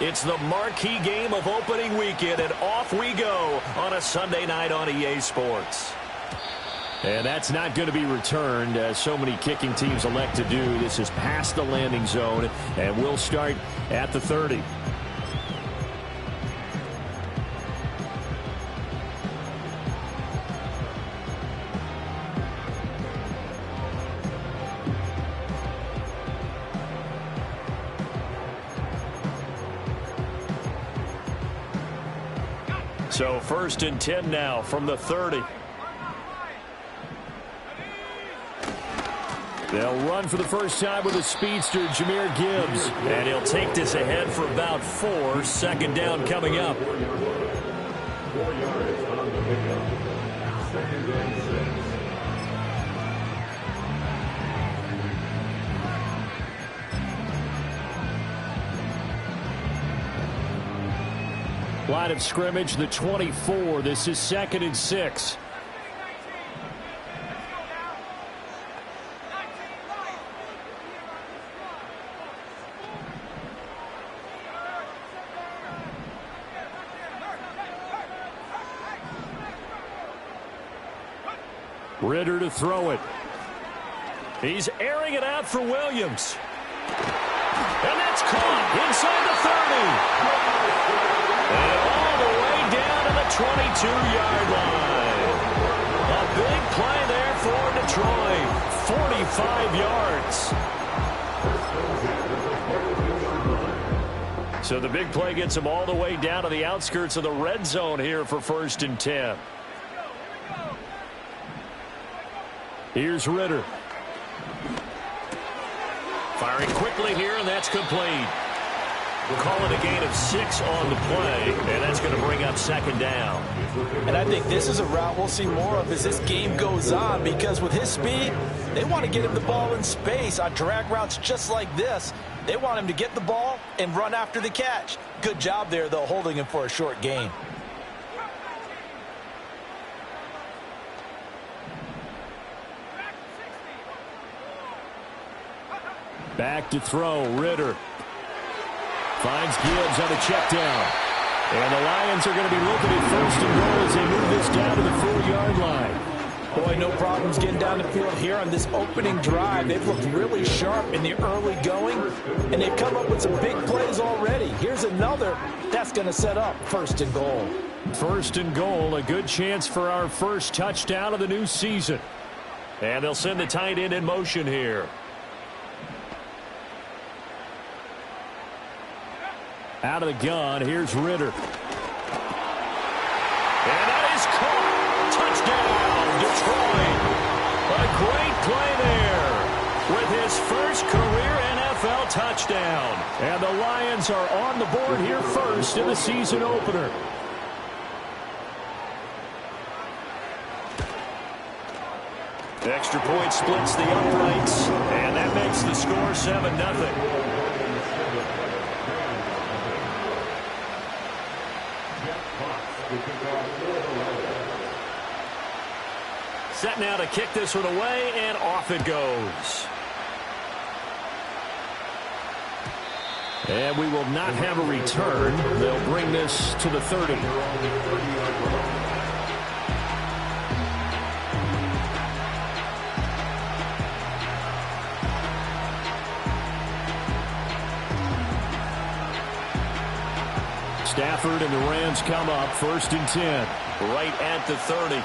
It's the marquee game of opening weekend, and off we go on a Sunday night on EA Sports. And that's not going to be returned, as so many kicking teams elect to do. This is past the landing zone, and we'll start at the 30. So 1st and 10 now from the 30. They'll run for the first time with a speedster, Jahmyr Gibbs. And he'll take this ahead for about 4. 2nd down coming up. Line of scrimmage, the 24. This is 2nd and 6. Ritter to throw it. He's airing it out for Williams. And that's caught inside the 30. And all the way down to the 22-yard line. A big play there for Detroit. 45 yards. So the big play gets him all the way down to the outskirts of the red zone here for 1st and 10. Here's Ritter. Firing quickly here, and that's complete. We'll call it a gain of 6 on the play, and that's going to bring up 2nd down. And I think this is a route we'll see more of as this game goes on, because with his speed, they want to get him the ball in space on drag routes just like this. They want him to get the ball and run after the catch. Good job there, though, holding him for a short gain. Back to throw, Ritter. Finds Gibbs on a check down. And the Lions are going to be looking at 1st and goal as they move this down to the 4-yard line. Boy, no problems getting down the field here on this opening drive. They've looked really sharp in the early going, and they've come up with some big plays already. Here's another that's going to set up 1st and goal. 1st and goal, a good chance for our first touchdown of the new season. And they'll send the tight end in motion here. Out of the gun, here's Ritter. And that is caught. Touchdown, Detroit. A great play there with his first career NFL touchdown. And the Lions are on the board here first in the season opener. Extra point splits the uprights, and that makes the score 7-0. Set now to kick this one away, and off it goes. And we will not have a return. They'll bring this to the 30. Stafford and the Rams come up 1st and 10. Right at the 30.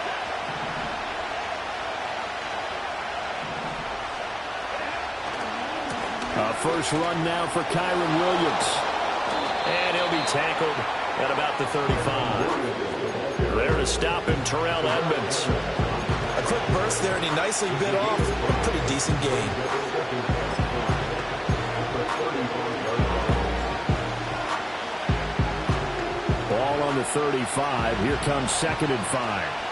First run now for Kyron Williams. And he'll be tackled at about the 35. There to stop him, Terrell Edmonds. A quick burst there, and he nicely bit off a pretty decent gain. Ball on the 35. Here comes 2nd and 5.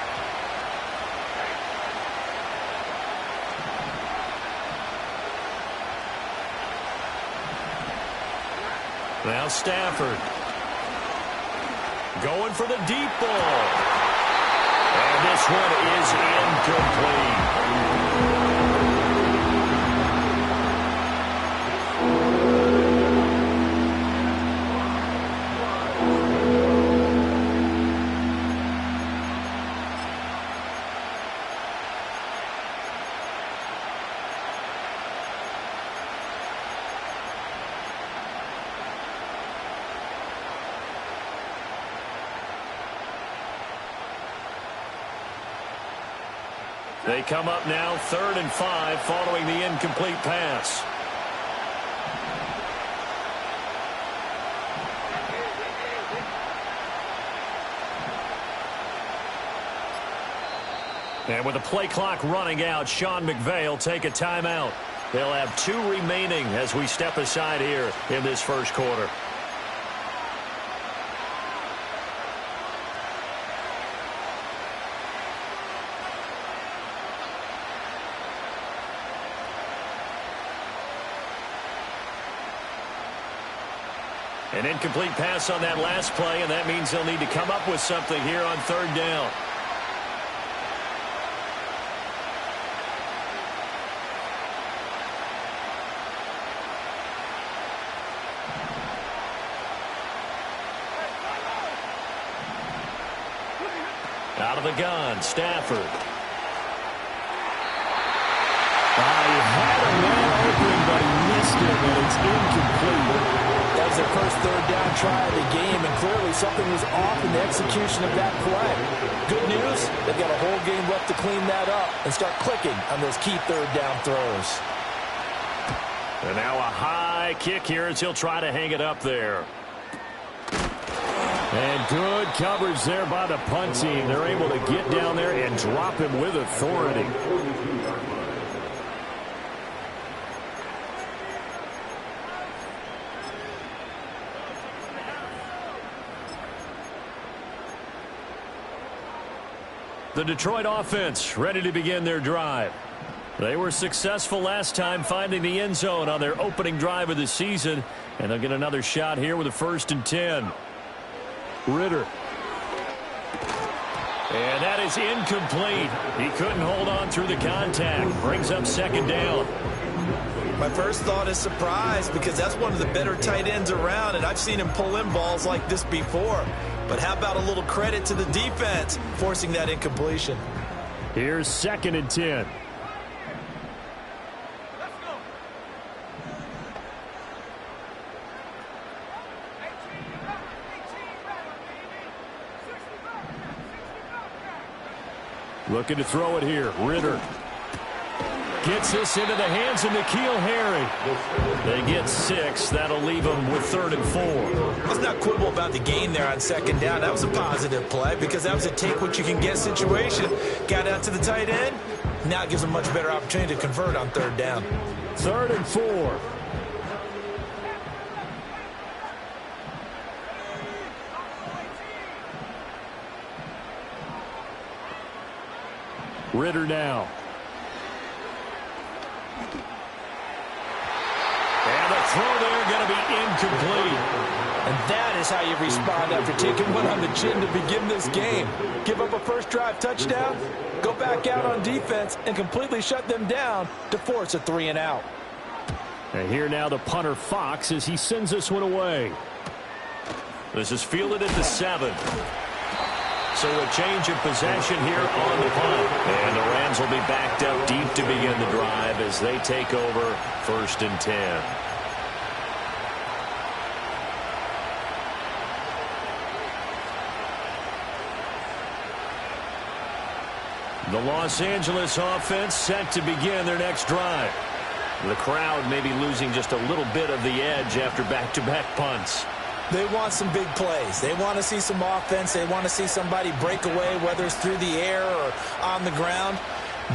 Now Stafford going for the deep ball. And this one is incomplete. They come up now 3rd and 5 following the incomplete pass. And with the play clock running out, Sean McVay will take a timeout. They'll have 2 remaining as we step aside here in this first quarter. An incomplete pass on that last play, and that means they'll need to come up with something here on 3rd down. Out of the gun, Stafford. He had a man open, but he missed it, and it's incomplete. That was their first 3rd down try of the game, and clearly something was off in the execution of that play. Good news, they've got a whole game left to clean that up and start clicking on those key 3rd down throws. And now a high kick here as he'll try to hang it up there. And good coverage there by the punt team. They're able to get down there and drop him with authority. The Detroit offense ready to begin their drive. They were successful last time finding the end zone on their opening drive of the season, and they'll get another shot here with a 1st and 10. Ritter. And that is incomplete. He couldn't hold on through the contact. Brings up 2nd down. My first thought is surprise, because that's one of the better tight ends around, and I've seen him pull in balls like this before. But how about a little credit to the defense forcing that incompletion? Here's 2nd and 10. Looking to throw it here. Ritter gets this into the hands of N'Keal Harry. They get 6. That'll leave them with 3rd and 4. Let's not quibble about the gain there on 2nd down. That was a positive play because that was a take-what-you-can-get situation. Got out to the tight end. Now it gives them a much better opportunity to convert on 3rd down. 3rd and 4. Ritter now. And the throw there going to be incomplete. And that is how you respond after taking one on the chin to begin this game. Give up a first drive touchdown, go back out on defense, and completely shut them down to force a 3-and-out. And here now the punter Fox as he sends this one away. This is fielded at the 7. So a change of possession here on the punt. And the Rams will be backed up deep to begin the drive as they take over 1st and 10. The Los Angeles offense set to begin their next drive. The crowd may be losing just a little bit of the edge after back-to-back punts. They want some big plays. They want to see some offense. They want to see somebody break away, whether it's through the air or on the ground.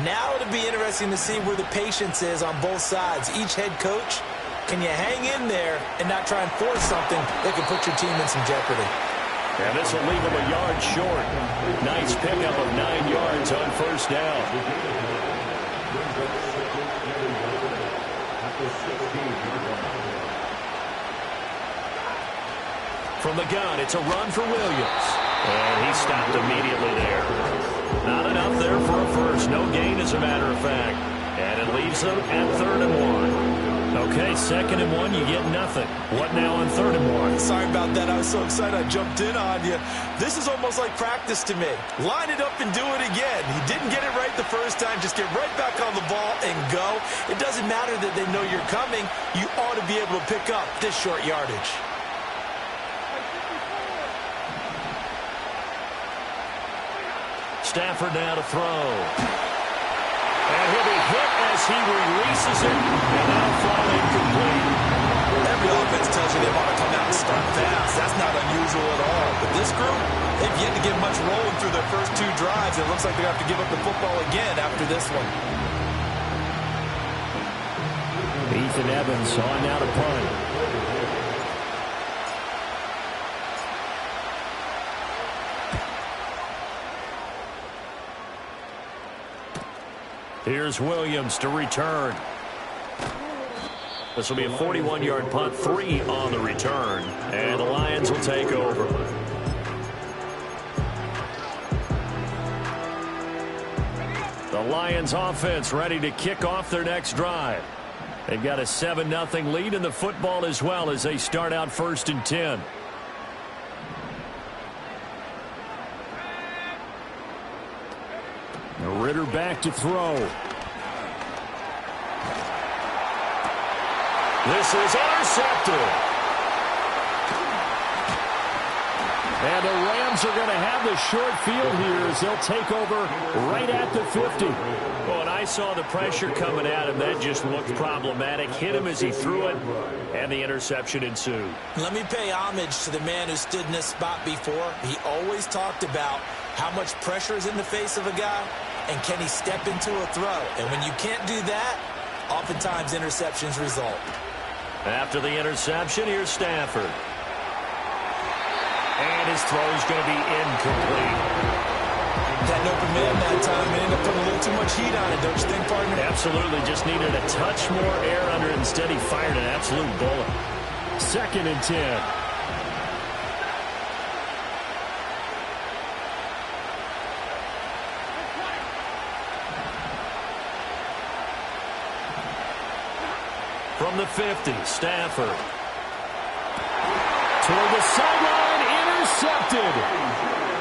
Now it'll be interesting to see where the patience is on both sides. Each head coach, can you hang in there and not try and force something that can put your team in some jeopardy? And this will leave them a yard short. Nice pickup of 9 yards on 1st down. From the gun, it's a run for Williams. And he stopped immediately there. Not enough there for a first. No gain, as a matter of fact. And it leaves them at 3rd and 1. Okay, 2nd and 1, you get nothing. What now on 3rd and 1? Sorry about that. I was so excited I jumped in on you. This is almost like practice to me. Line it up and do it again. He didn't get it right the first time. Just get right back on the ball and go. It doesn't matter that they know you're coming. You ought to be able to pick up this short yardage. Stafford now to throw. going to be hit as he releases it, and that'll fall incomplete. Every offense tells you they want to come out and start fast. That's not unusual at all. But this group, they've yet to get much rolling through their first 2 drives. It looks like they're going to have to give up the football again after this one. Ethan Evans on now to punt. Here's Williams to return. This will be a 41-yard punt, 3 on the return, and the Lions will take over. The Lions offense ready to kick off their next drive. They've got a 7-0 lead in the football as well as they start out 1st and 10. Ritter back to throw. This is intercepted. And the Rams are going to have the short field here as they'll take over right at the 50. Well, and I saw the pressure coming at him. That just looked problematic. Hit him as he threw it, and the interception ensued. Let me pay homage to the man who stood in this spot before. He always talked about how much pressure is in the face of a guy, and can he step into a throw. And when you can't do that, oftentimes interceptions result. After the interception, here's Stafford. And his throw is going to be incomplete. That open man that time ended up putting a little too much heat on it, don't you think, partner? Absolutely. Just needed a touch more air under it. Instead, he fired an absolute bullet. 2nd and 10. From the 50, Stafford. Toward the sideline, intercepted.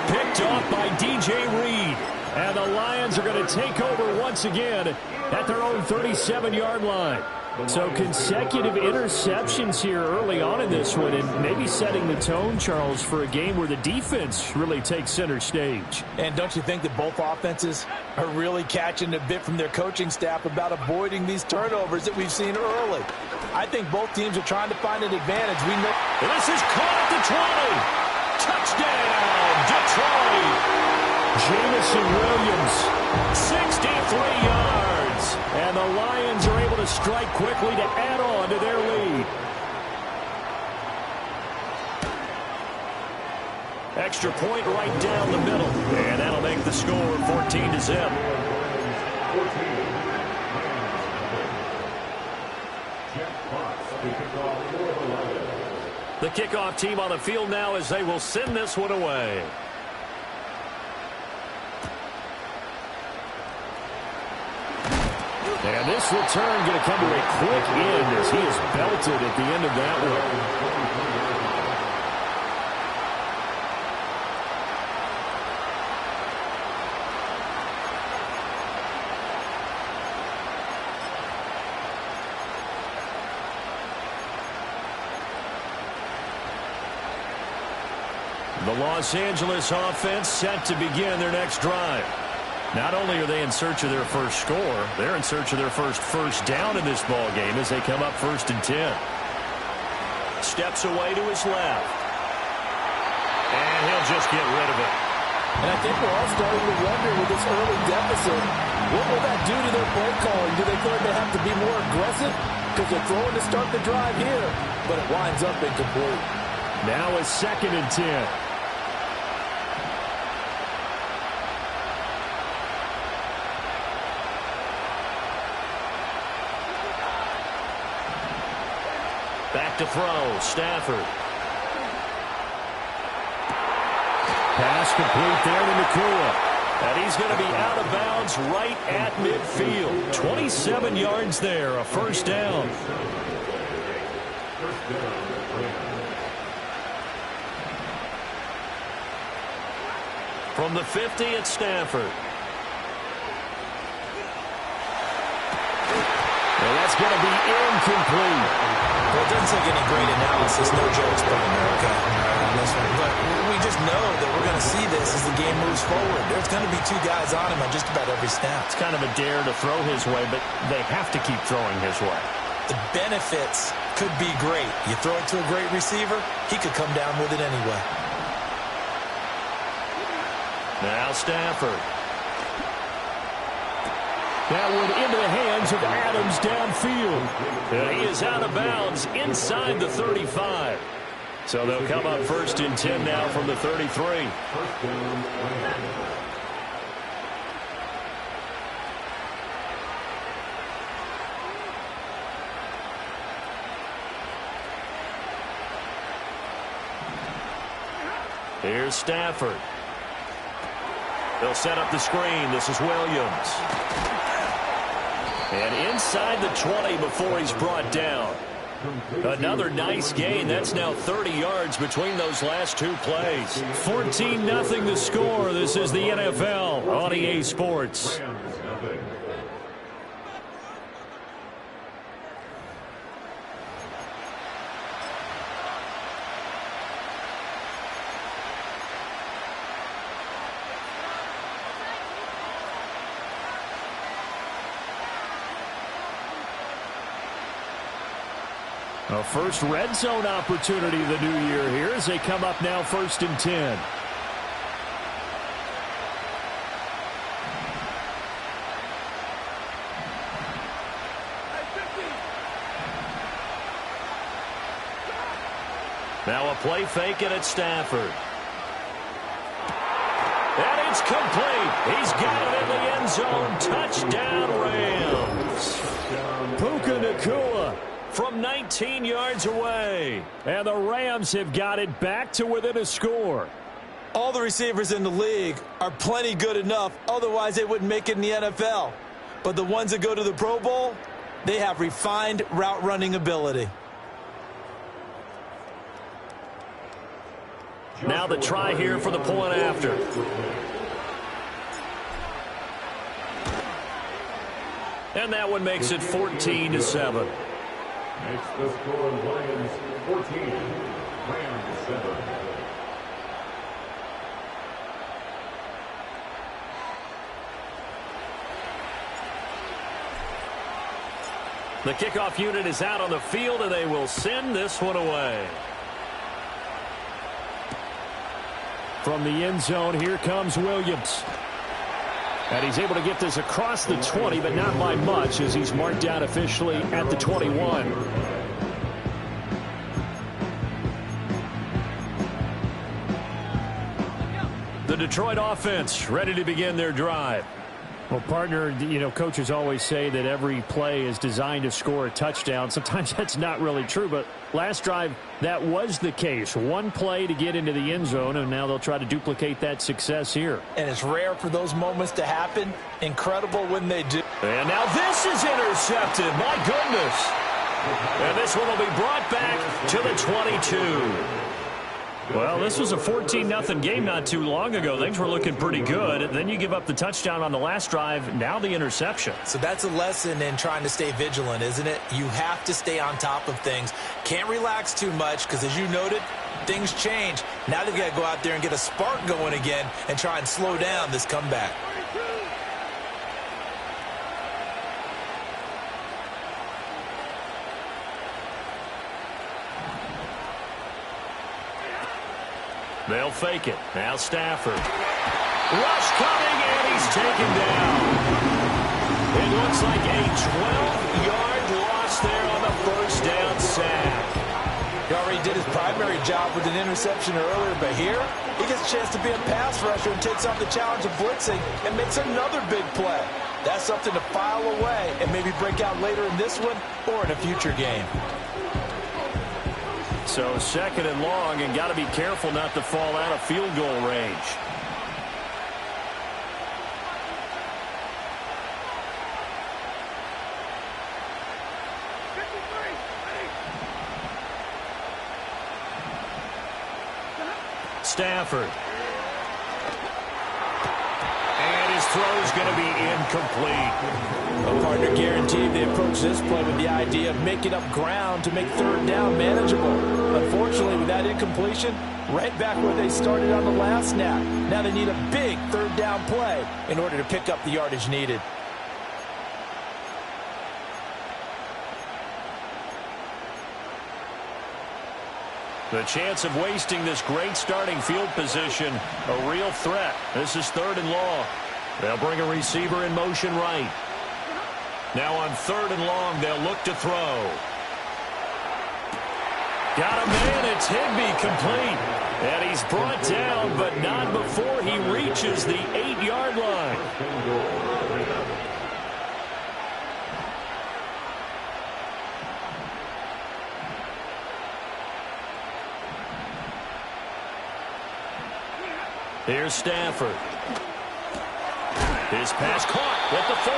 Picked off by DJ Reed. And the Lions are going to take over once again at their own 37-yard line. So consecutive interceptions here early on in this one, and maybe setting the tone, Charles, for a game where the defense really takes center stage. And don't you think that both offenses are really catching a bit from their coaching staff about avoiding these turnovers that we've seen early? I think both teams are trying to find an advantage. We know this is caught at the 20. Touchdown, Detroit. Jamison Williams, 63 yards. And the Lions are able to strike quickly to add on to their lead. Extra point right down the middle. And that'll make the score 14-0. The kickoff team on the field now as they will send this one away. And this return going to come to a quick end as he is belted at the end of that one. The Los Angeles offense set to begin their next drive. Not only are they in search of their first score, they're in search of their first down in this ball game as they come up 1st and 10. Steps away to his left. And he'll just get rid of it. And I think we're all starting to wonder with this early deficit, what will that do to their play calling? Do they feel like they have to be more aggressive? Because they're throwing to start the drive here, but it winds up incomplete. Now it's 2nd and 10. Back to throw, Stafford. Pass complete there to Nakua. And he's going to be out of bounds right at midfield. 27 yards there, a first down. From the 50, it's Stafford. And that's going to be incomplete. Well, it doesn't take any great analysis, no jokes, partner, okay? on this one, but we just know that we're going to see this as the game moves forward. There's going to be two guys on him on just about every snap. It's kind of a dare to throw his way, but they have to keep throwing his way. The benefits could be great. You throw it to a great receiver, he could come down with it anyway. Now Stafford. That one into the hands of Adams downfield. He is out of bounds inside the 35. So they'll come up 1st and 10 now from the 33. Here's Stafford. They'll set up the screen. This is Williams. And inside the 20 before he's brought down. Another nice gain. That's now 30 yards between those last two plays. 14-0 the score. This is the NFL on EA Sports. A first red zone opportunity the new year here as they come up now 1st and 10. Now a play fake and it's Stafford. And it's complete. He's got it in the end zone. Touchdown Rams. Puka Nacua from 19 yards away. And the Rams have got it back to within a score. All the receivers in the league are plenty good enough. Otherwise, they wouldn't make it in the NFL. But the ones that go to the Pro Bowl, they have refined route running ability. Now the try here for the point after. And that one makes it 14-7. Makes the score Lions 14, Rams 7. The kickoff unit is out on the field, and they will send this one away. From the end zone, here comes Williams. And he's able to get this across the 20, but not by much as he's marked out officially at the 21. The Detroit offense ready to begin their drive. Well, partner, coaches always say that every play is designed to score a touchdown. Sometimes that's not really true, but last drive, that was the case. One play to get into the end zone, and now they'll try to duplicate that success here. And it's rare for those moments to happen. Incredible when they do. And now this is intercepted. My goodness. And this one will be brought back to the 22. Well, this was a 14-0 game not too long ago. Things were looking pretty good. Then you give up the touchdown on the last drive. Now the interception. So that's a lesson in trying to stay vigilant, isn't it? You have to stay on top of things. Can't relax too much because, as you noted, things change. Now they've got to go out there and get a spark going again and try and slow down this comeback. They'll fake it. Now Stafford. Rush coming, and he's taken down. It looks like a 12-yard loss there on the first down sack. He already did his primary job with an interception earlier, but here he gets a chance to be a pass rusher and takes on the challenge of blitzing and makes another big play. That's something to file away and maybe break out later in this one or in a future game. So second and long, and got to be careful not to fall out of field goal range. Stafford. And his throw is going to be incomplete. A partner guaranteed they approach this play with the idea of making up ground to make third down manageable. Unfortunately, with that incompletion, right back where they started on the last snap. Now they need a big third down play in order to pick up the yardage needed. The chance of wasting this great starting field position, a real threat. This is 3rd and long. They'll bring a receiver in motion right. Now on 3rd and long, they'll look to throw. Got a man, it's Higbee, complete. And he's brought down, but not before he reaches the 8-yard line. Here's Stafford. His pass caught at the 4.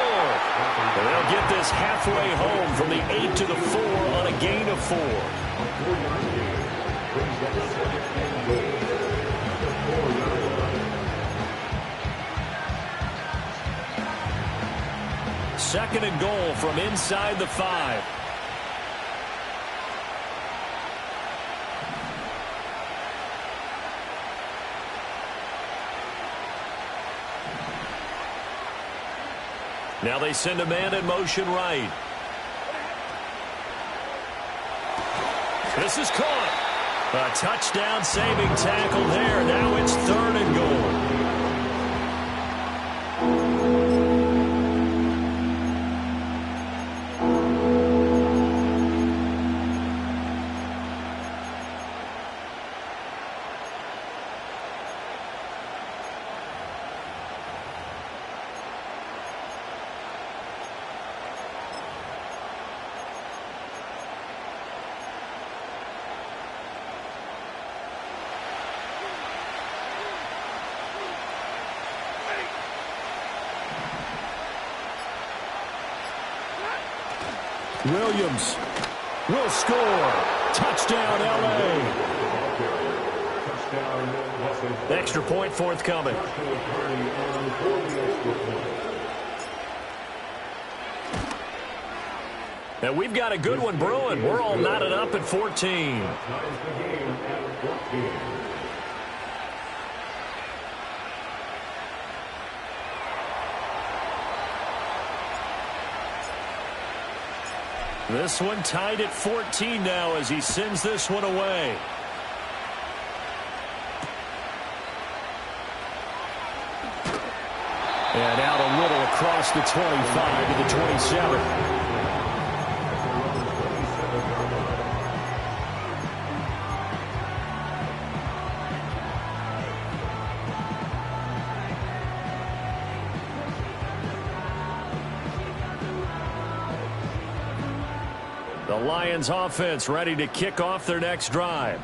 And they'll get this halfway home from the 8 to the 4 on a gain of 4. Second and goal from inside the 5. Now they send a man in motion right. This is caught. A touchdown saving tackle there. Now it's 3rd and goal. Williams will score. Touchdown, L.A. Extra point forthcoming. And we've got a good one brewing. We're all knotted up at 14. This one tied at 14 now as he sends this one away. And out a little across the 25 to the 27. The Lions offense ready to kick off their next drive.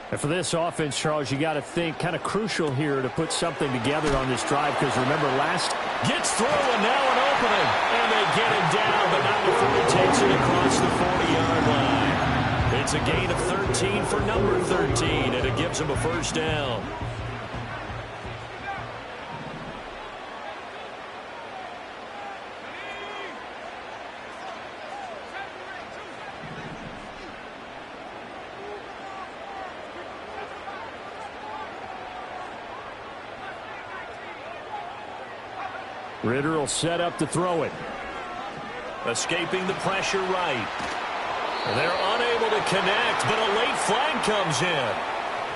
And for this offense, Charles, you got to think kind of crucial here to put something together on this drive, because remember last gets through and now an opening, and they get him down, but not before he takes it across the 40-yard line. It's a gain of 13 for number 13, and it gives him a first down. Ritter will set up to throw it. Escaping the pressure right. They're unable to connect, but a late flag comes in.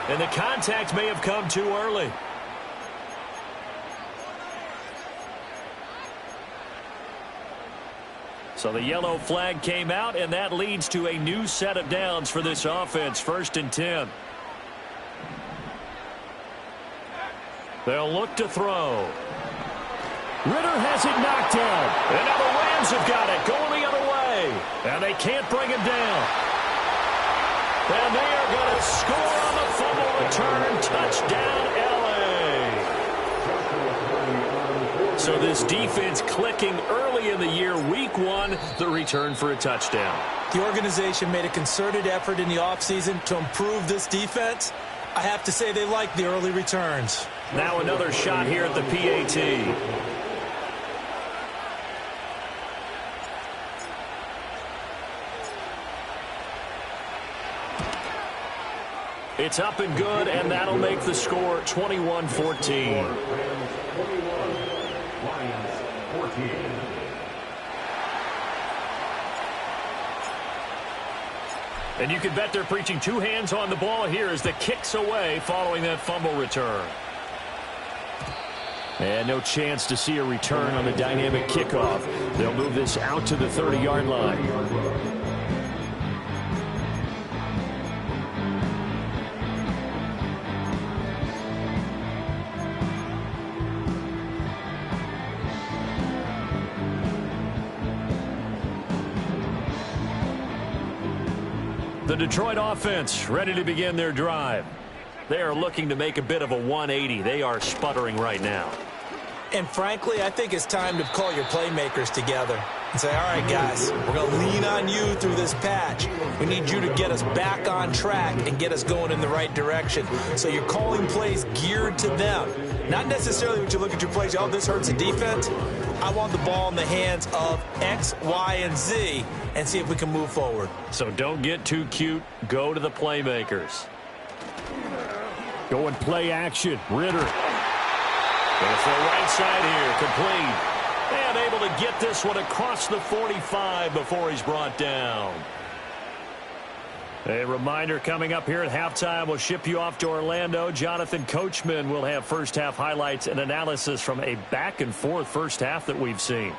And the contact may have come too early. So the yellow flag came out, and that leads to a new set of downs for this offense. 1st and 10. They'll look to throw. Ritter has it knocked down. And now the Rams have got it going the other way. And they can't bring him down. And they are going to score on the fumble return. Touchdown, L.A. So this defense clicking early in the year. Week 1, the return for a touchdown. The organization made a concerted effort in the offseason to improve this defense. I have to say they like the early returns. Now another shot here at the PAT. It's up and good, and that'll make the score 21-14. Rams 21, Lions 14. And you can bet they're preaching two hands on the ball here as the kick's away following that fumble return. And no chance to see a return on the dynamic kickoff. They'll move this out to the 30-yard line. The Detroit offense ready to begin their drive. They are looking to make a bit of a 180. They are sputtering right now. And frankly, I think it's time to call your playmakers together and say, all right, guys, we're going to lean on you through this patch. We need you to get us back on track and get us going in the right direction. So you're calling plays geared to them. Not necessarily when you look at your plays, oh, this hurts the defense. I want the ball in the hands of X, Y, and Z and see if we can move forward. So don't get too cute. Go to the playmakers. Going play action. Ritter. It's the right side here, complete. And able to get this one across the 45 before he's brought down. A reminder coming up here at halftime. We'll ship you off to Orlando. Jonathan Coachman will have first-half highlights and analysis from a back-and-forth first half that we've seen.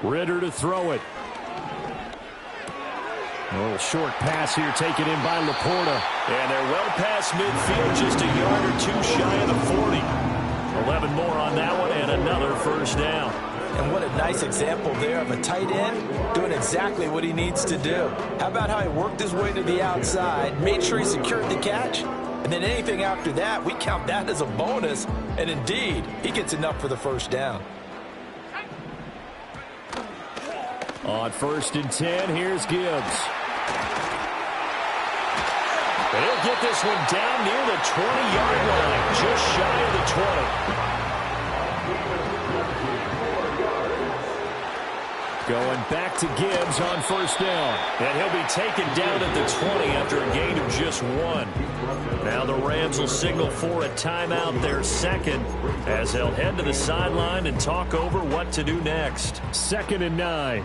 Ritter to throw it. A little short pass here taken in by Laporta. And they're well past midfield, just a yard or two shy of the 40. 11 more on that one and another first down. And what a nice example there of a tight end doing exactly what he needs to do. How about how he worked his way to the outside, made sure he secured the catch, and then anything after that, we count that as a bonus. And indeed, he gets enough for the first down. On 1st and 10, here's Gibbs. And he'll get this one down near the 20-yard line, just shy of the 20. Going back to Gibbs on 1st down. And he'll be taken down at the 20 after a gain of just 1. Now the Rams will signal for a timeout, their second, as they'll head to the sideline and talk over what to do next. 2nd and 9.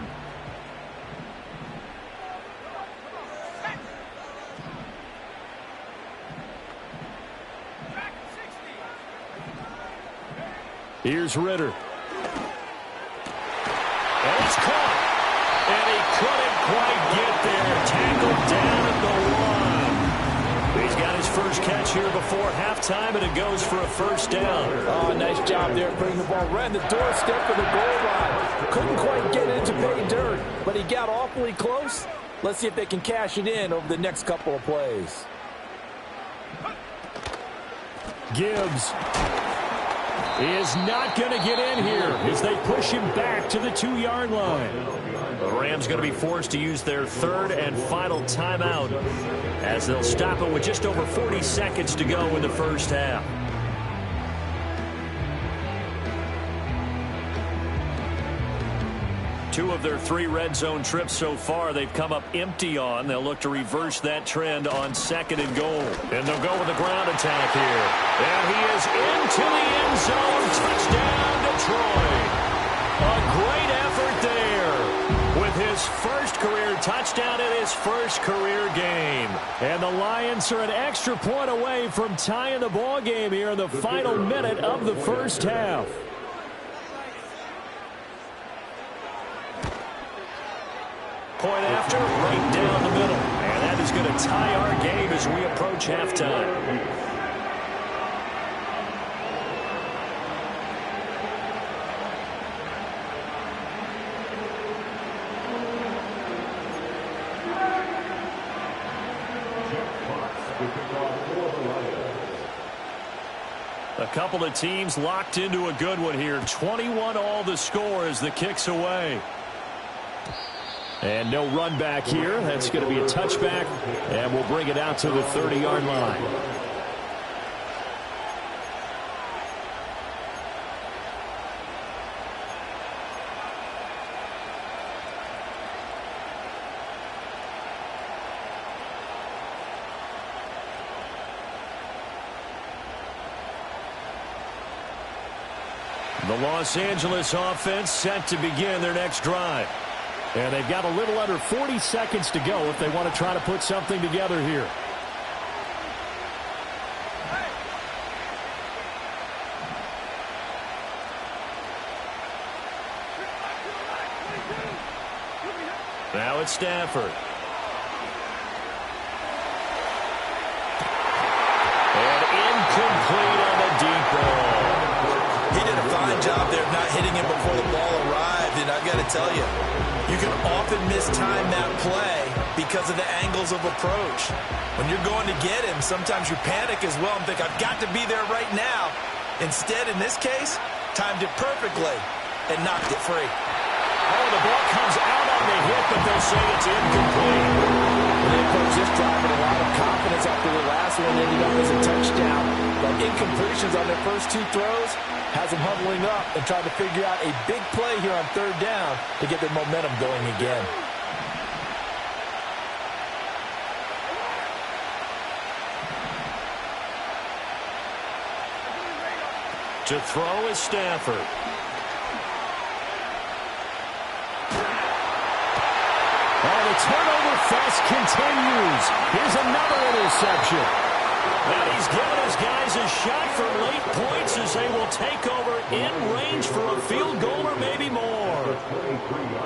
Here's Ritter. And it's caught. And he couldn't quite get there. Tackled down at the 1. He's got his first catch here before halftime, and it goes for a first down. Oh, nice job there putting the ball right on the doorstep of the goal line. Couldn't quite get it to pay dirt, but he got awfully close. Let's see if they can cash it in over the next couple of plays. Gibbs is not going to get in here as they push him back to the 2-yard line. The Rams going to be forced to use their third and final timeout as they'll stop it with just over 40 seconds to go in the first half. Two of their 3 red zone trips so far they've come up empty on. They'll look to reverse that trend on 2nd and goal. And they'll go with a ground attack here. And he is into the end zone. Touchdown, Detroit. A great effort there with his first career touchdown in his first career game. And the Lions are an extra point away from tying the ball game here in the final minute of the first half. Point after, right down the middle. And that is going to tie our game as we approach halftime. A couple of teams locked into a good one here. 21 all the score as the kick's away. And no run back here. That's going to be a touchback, and we'll bring it out to the 30-yard line. The Los Angeles offense set to begin their next drive. And they've got a little under 40 seconds to go if they want to try to put something together here. Now it's Stafford. And incomplete on the deep ball. He did a fine job there of not hitting him before the ball arrived, and I've got to tell you, you can often mistime that play because of the angles of approach. When you're going to get him, sometimes you panic as well and think, I've got to be there right now. Instead, in this case, timed it perfectly and knocked it free. Oh, the ball comes out on the hit, but they'll say it's incomplete. They approached this drive with a lot of confidence after the last one ended up as a touchdown. But incompletions on their first two throws has them huddling up and trying to figure out a big play here on third down to get their momentum going again. To throw is Stafford. Oh, the turnover fest continues. Here's another interception. And he's given his guys a shot for late points as they will take over in range for a field goal or maybe more.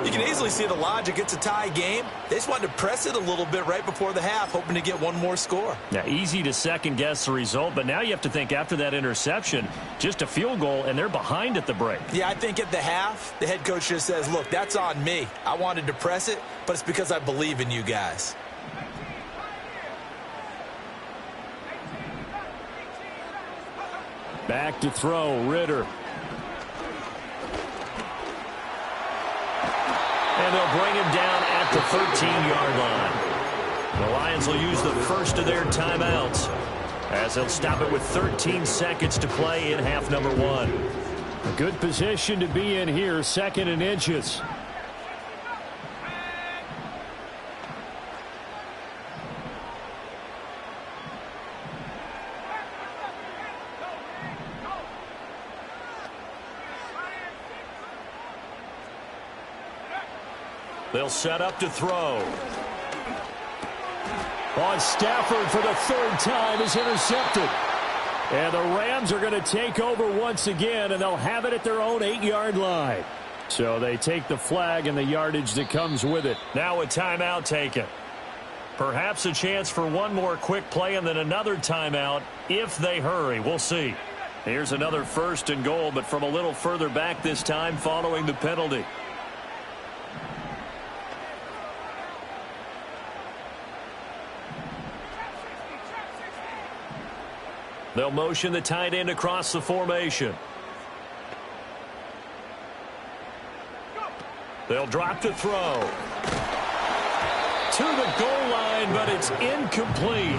You can easily see the logic. It's a tie game. They just wanted to press it a little bit right before the half, hoping to get one more score. Now, easy to second-guess the result, but now you have to think after that interception, just a field goal, and they're behind at the break. Yeah, I think at the half, the head coach just says, look, that's on me. I wanted to press it, but it's because I believe in you guys. Back to throw, Ritter. And they'll bring him down at the 13-yard line. The Lions will use the first of their timeouts as they'll stop it with 13 seconds to play in half number one. A good position to be in here, 2nd and inches. They'll set up to throw. On Stafford for the 3rd time is intercepted. And the Rams are going to take over once again, and they'll have it at their own 8-yard line. So they take the flag and the yardage that comes with it. Now a timeout taken. Perhaps a chance for one more quick play and then another timeout if they hurry. We'll see. Here's another 1st and goal, but from a little further back this time following the penalty. They'll motion the tight end across the formation. They'll drop to throw. To the goal line, but it's incomplete.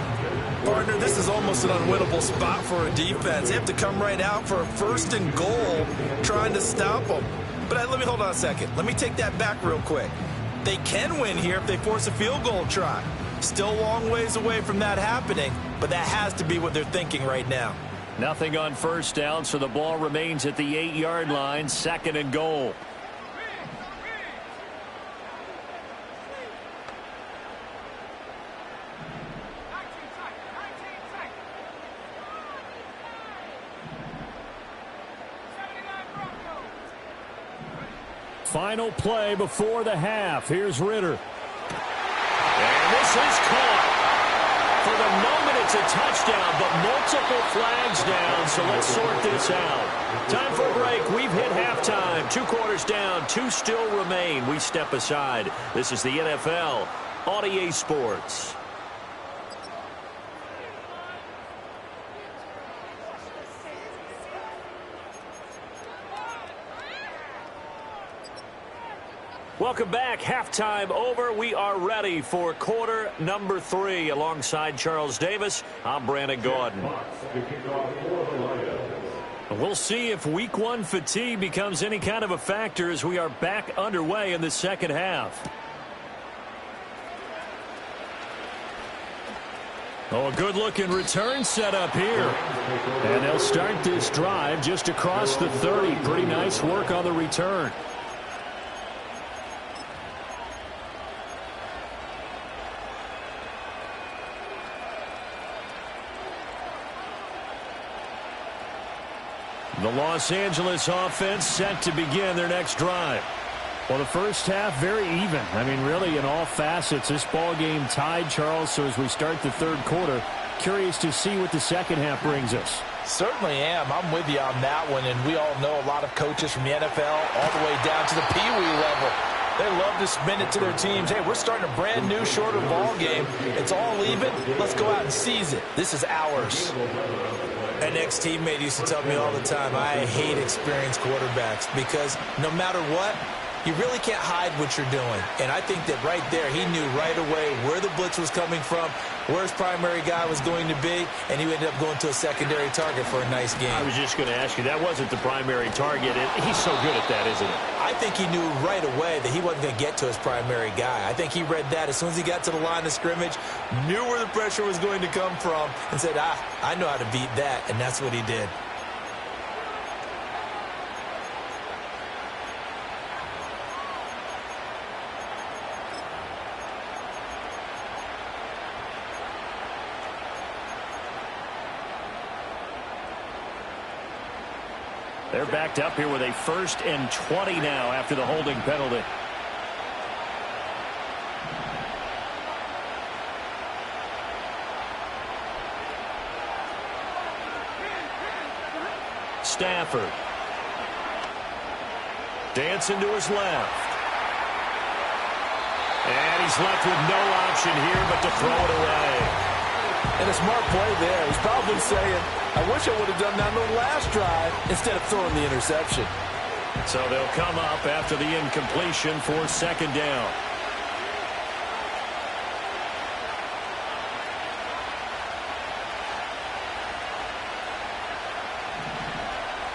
Partner, this is almost an unwinnable spot for a defense. They have to come right out for a 1st and goal trying to stop them. But let me hold on a second. Let me take that back real quick. They can win here if they force a field goal try. Still a long ways away from that happening, but that has to be what they're thinking right now. Nothing on 1st down, so the ball remains at the 8-yard line, 2nd and goal. Final play before the half. Here's Ritter. And this is caught. For the moment, it's a touchdown, but multiple flags down, so let's sort this out. Time for a break. We've hit halftime. 2 quarters down, 2 still remain. We step aside. This is the NFL on EA Sports. Welcome back. Halftime over. We are ready for quarter number 3. Alongside Charles Davis, I'm Brandon Gordon. We'll see if week 1 fatigue becomes any kind of a factor as we are back underway in the second half. Oh, a good-looking return set up here. And they'll start this drive just across the 30. Pretty nice work on the return. The Los Angeles offense set to begin their next drive. Well, the first half, very even. I mean, really, in all facets, this ball game tied, Charles. So as we start the third quarter, curious to see what the second half brings us. Certainly am. I'm with you on that one. And we all know a lot of coaches from the NFL all the way down to the Pee Wee level. They love to spin it to their teams. Hey, we're starting a brand new, shorter ball game. It's all even. Let's go out and seize it. This is ours. An ex-teammate used to tell me all the time, I hate experienced quarterbacks because no matter what, you really can't hide what you're doing. And I think that right there, he knew right away where the blitz was coming from, where his primary guy was going to be, and he ended up going to a secondary target for a nice game. I was just going to ask you, that wasn't the primary target. He's so good at that, isn't he? I think he knew right away that he wasn't going to get to his primary guy. I think he read that as soon as he got to the line of scrimmage, knew where the pressure was going to come from, and said, I know how to beat that, and that's what he did. They're backed up here with a 1st and 20 now after the holding penalty. Stafford. Dancing to his left. And he's left with no option here but to throw it away. And a smart play there. He's probably saying, I wish I would have done that on the last drive instead of throwing the interception. So they'll come up after the incompletion for 2nd down.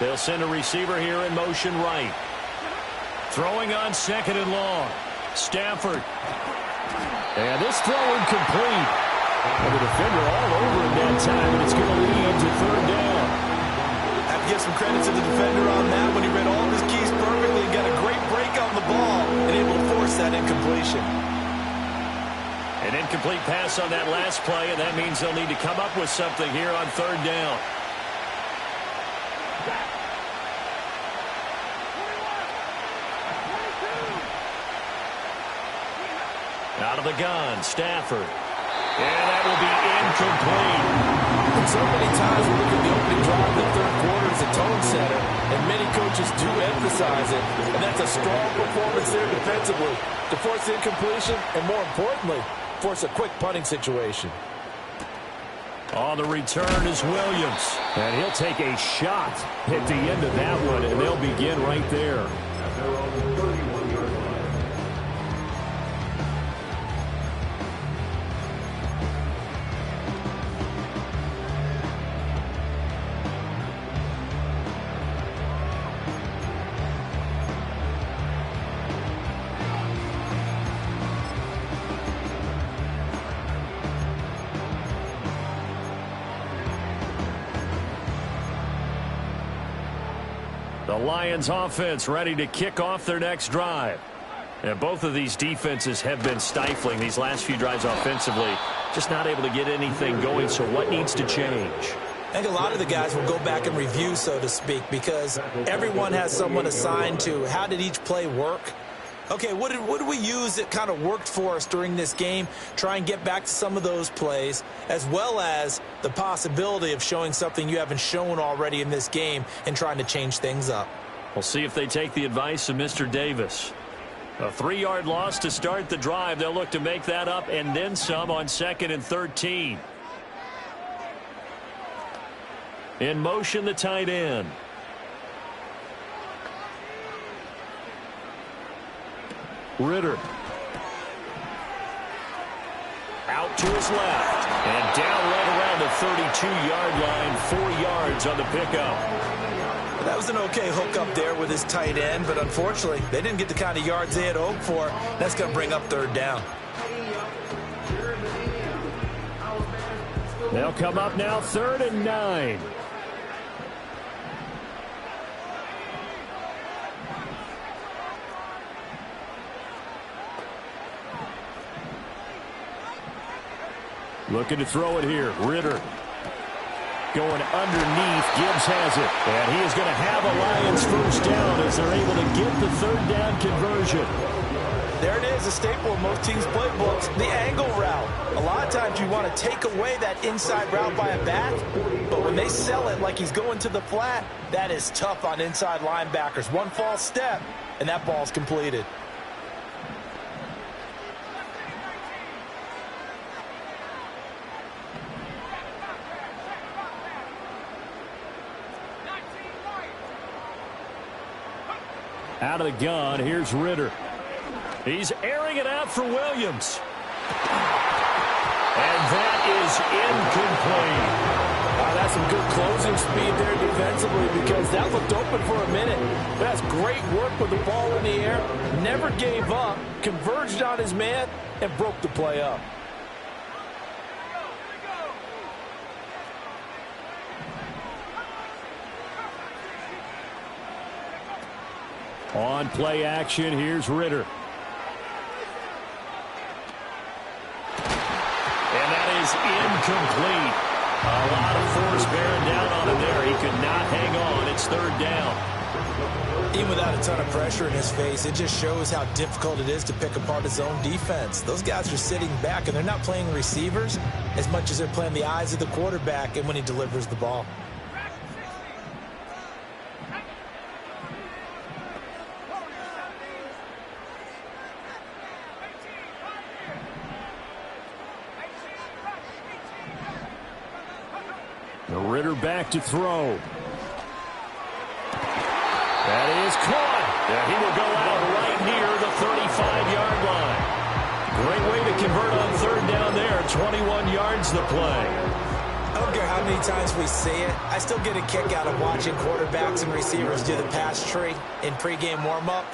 They'll send a receiver here in motion right. Throwing on 2nd and long. Stafford. And this throw incomplete. And the defender all over him that time, and it's going to lead to 3rd down. I have to give some credit to the defender on that when he read all of his keys perfectly and got a great break on the ball and able to force that incompletion. An incomplete pass on that last play, and that means they'll need to come up with something here on 3rd down. Out of the gun, Stafford. And that will be incomplete. And so many times we look at the opening drive of the third quarter as a tone setter, and many coaches do emphasize it, and that's a strong performance there defensively to force the incompletion and, more importantly, force a quick punting situation. On the return is Williams. And he'll take a shot at the end of that one, and they'll begin right there. The Lions offense ready to kick off their next drive. And both of these defenses have been stifling these last few drives offensively. Just not able to get anything going, so what needs to change? I think a lot of the guys will go back and review, so to speak, because everyone has someone assigned to how did each play work. Okay, what did we use that kind of worked for us during this game? Try and get back to some of those plays, as well as the possibility of showing something you haven't shown already in this game and trying to change things up. We'll see if they take the advice of Mr. Davis. A 3-yard loss to start the drive. They'll look to make that up and then some on 2nd and 13. In motion, the tight end. Ritter. Out to his left. And down right around the 32-yard line. 4 yards on the pickup. That was an okay hookup there with his tight end, but unfortunately, they didn't get the kind of yards they had hoped for. That's going to bring up 3rd down. They'll come up now 3rd and 9. Looking to throw it here. Ritter. Going underneath. Gibbs has it. And he is going to have a Lions first down as they're able to get the 3rd down conversion. There it is, a staple of most teams' playbooks, the angle route. A lot of times you want to take away that inside route by a back, but when they sell it like he's going to the flat, that is tough on inside linebackers. One false step, and that ball's completed. Out of the gun, here's Ritter. He's airing it out for Williams. And that is incomplete. That's some good closing speed there defensively because that looked open for a minute. That's great work with the ball in the air. Never gave up, converged on his man, and broke the play up. On play action, here's Ritter. And that is incomplete. A lot of force bearing down on him there. He could not hang on. It's 3rd down. Even without a ton of pressure in his face, it just shows how difficult it is to pick apart his own defense. Those guys are sitting back, and they're not playing receivers as much as they're playing the eyes of the quarterback and when he delivers the ball. Ritter back to throw. That is caught. Yeah, he will go out right near the 35-yard line. Great way to convert on 3rd down there. 21 yards the play. I don't care how many times we see it. I still get a kick out of watching quarterbacks and receivers do the pass tree in pregame warm-up.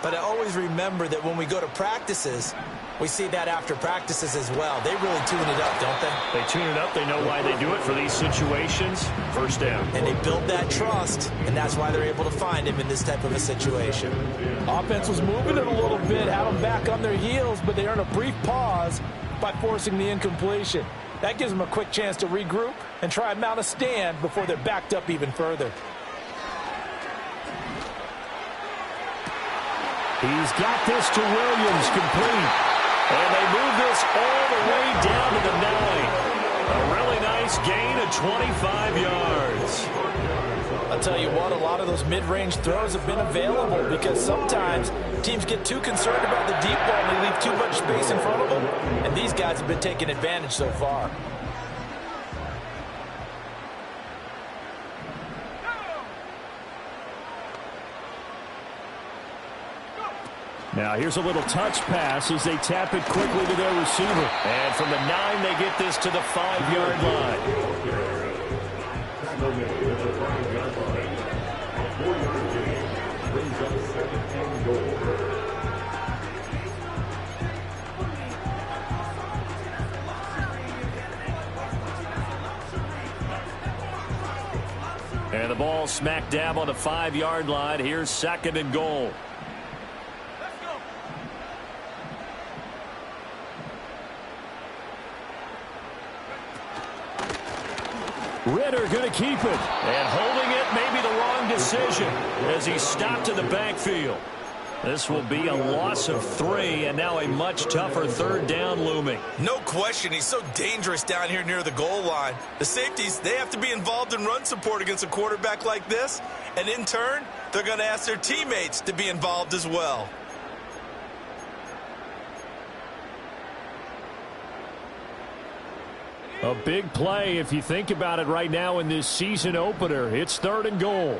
But I always remember that when we go to practices, we see that after practices as well. They really tune it up, don't they? They tune it up. They know why they do it for these situations. 1st down. And they build that trust, and that's why they're able to find him in this type of a situation. Offense was moving it a little bit, had them back on their heels, but they earn a brief pause by forcing the incompletion. That gives them a quick chance to regroup and try and mount a stand before they're backed up even further. He's got this to Williams, complete. And they move this all the way down to the 9. A really nice gain of 25 yards. I'll tell you what, a lot of those mid-range throws have been available because sometimes teams get too concerned about the deep ball and they leave too much space in front of them. And these guys have been taking advantage so far. Now here's a little touch pass as they tap it quickly to their receiver. And from the 9, they get this to the 5-yard line. And the ball smack dab on the 5-yard line. Here's 2nd and goal. Ritter going to keep it. And holding it may be the wrong decision as he stopped in the backfield. This will be a loss of 3, and now a much tougher 3rd down looming. No question, he's so dangerous down here near the goal line. The safeties, they have to be involved in run support against a quarterback like this. And in turn, they're going to ask their teammates to be involved as well. A big play if you think about it right now in this season opener. It's 3rd and goal.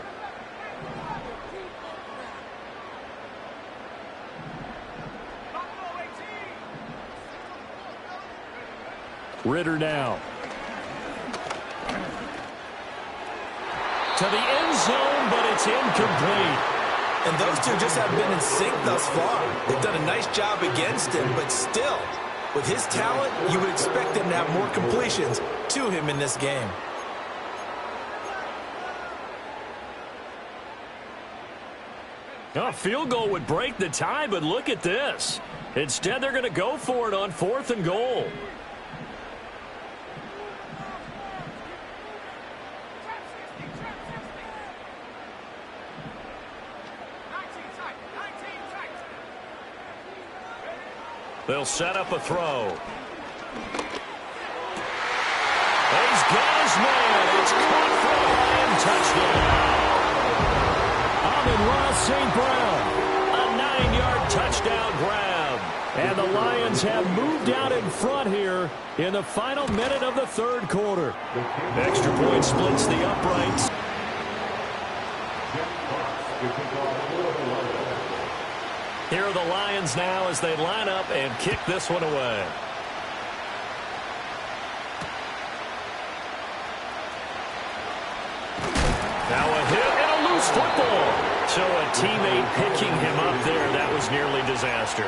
Ritter now. To the end zone, but it's incomplete. And those two just haven't been in sync thus far. They've done a nice job against him, but still, with his talent, you would expect them to have more completions to him in this game. A field goal would break the tie, but look at this. Instead, they're going to go for it on 4th and goal. They'll set up a throw. He's got his man. It's caught for a Lion touchdown. Ross St. Brown. A 9-yard touchdown grab. And the Lions have moved out in front here in the final minute of the 3rd quarter. Extra point splits the uprights. Here are the Lions now as they line up and kick this one away. Now a hit and a loose football. So a teammate picking him up there, that was nearly disaster.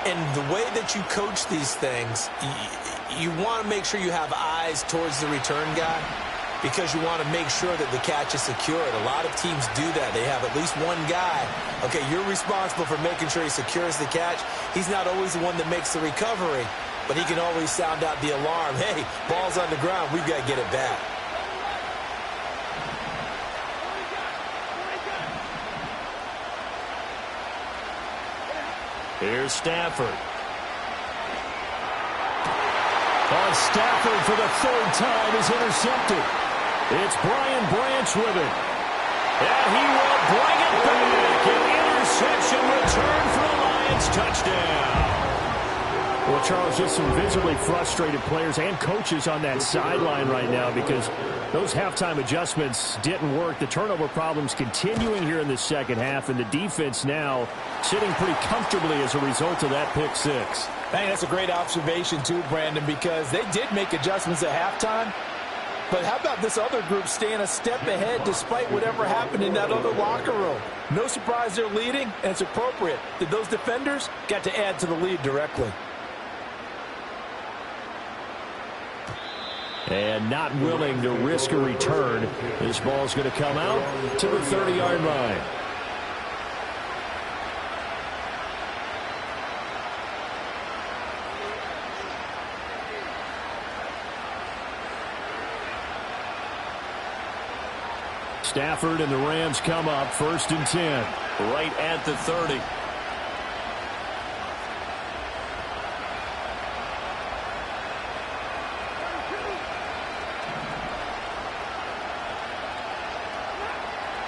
And the way that you coach these things, you want to make sure you have eyes towards the return guy because you want to make sure that the catch is secured. A lot of teams do that. They have at least one guy. Okay, you're responsible for making sure he secures the catch. He's not always the one that makes the recovery, but he can always sound out the alarm. Hey, ball's on the ground. We've got to get it back. Here's Stafford. Stafford for the 3rd time is intercepted. It's Brian Branch with it. And he will bring it back. An interception return for a Lions touchdown. Well, Charles, just some visibly frustrated players and coaches on that sideline right now because those halftime adjustments didn't work. The turnover problems continuing here in the 2nd half, and the defense now sitting pretty comfortably as a result of that pick 6. Hey, that's a great observation too, Brandon, because they did make adjustments at halftime. But how about this other group staying a step ahead despite whatever happened in that other locker room? No surprise they're leading, and it's appropriate that those defenders got to add to the lead directly. And not willing to risk a return. This ball's going to come out to the 30-yard line. Stafford and the Rams come up 1st and 10. Right at the 30.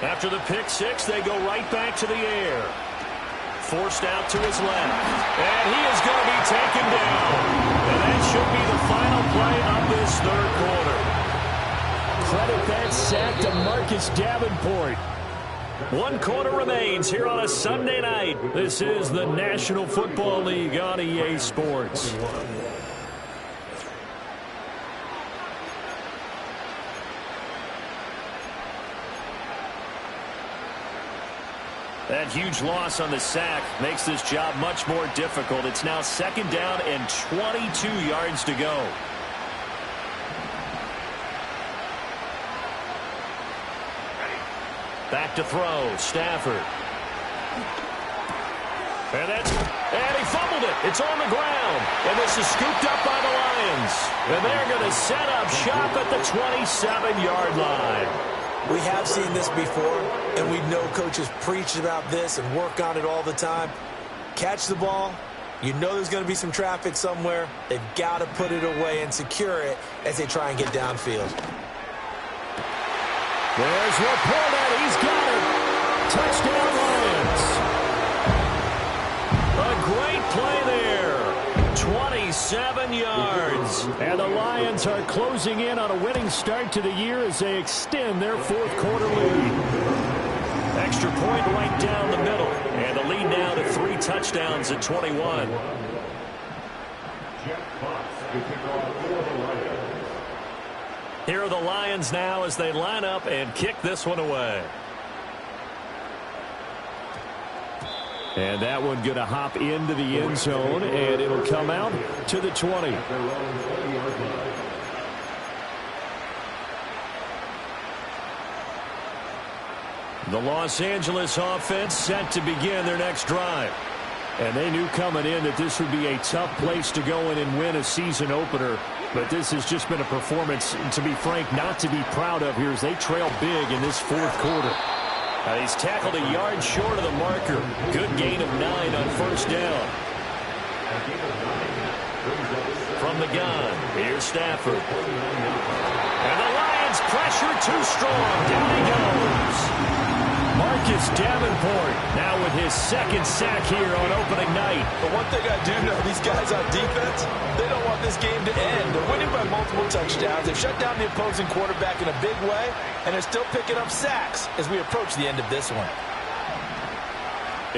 After the pick 6, they go right back to the air. Forced out to his left. And he is going to be taken down. And that should be the final play of this 3rd quarter. Credit that sack to Marcus Davenport. 1 quarter remains here on a Sunday night. This is the National Football League on EA Sports. That huge loss on the sack makes this job much more difficult. It's now 2nd down and 22 yards to go. Back to throw, Stafford. And he fumbled it. It's on the ground. And this is scooped up by the Lions. And they're going to set up shop at the 27-yard line. We have seen this before, and we know coaches preach about this and work on it all the time. Catch the ball. You know there's going to be some traffic somewhere. They've got to put it away and secure it as they try and get downfield. There's Laporta. He's got it. Touchdown, Lions. A great play there. 27 yards. And the Lions are closing in on a winning start to the year as they extend their 4th quarter lead. Extra point right down the middle. And the lead now to 3 touchdowns at 21. Here are the Lions now as they line up and kick this one away. And that one going to hop into the end zone, and it'll come out to the 20. The Los Angeles offense set to begin their next drive. And they knew coming in that this would be a tough place to go in and win a season opener. But this has just been a performance, to be frank, not to be proud of here as they trail big in this fourth quarter. He's tackled a yard short of the marker. Good gain of 9 on first down. From the gun, here's Stafford. And the Lions pressure too strong. Down he goes. Marcus Davenport now with his second sack here on opening night. But one thing I do know, these guys on defense, they don't want this game to end. They're winning by multiple touchdowns. They've shut down the opposing quarterback in a big way, and they're still picking up sacks as we approach the end of this one.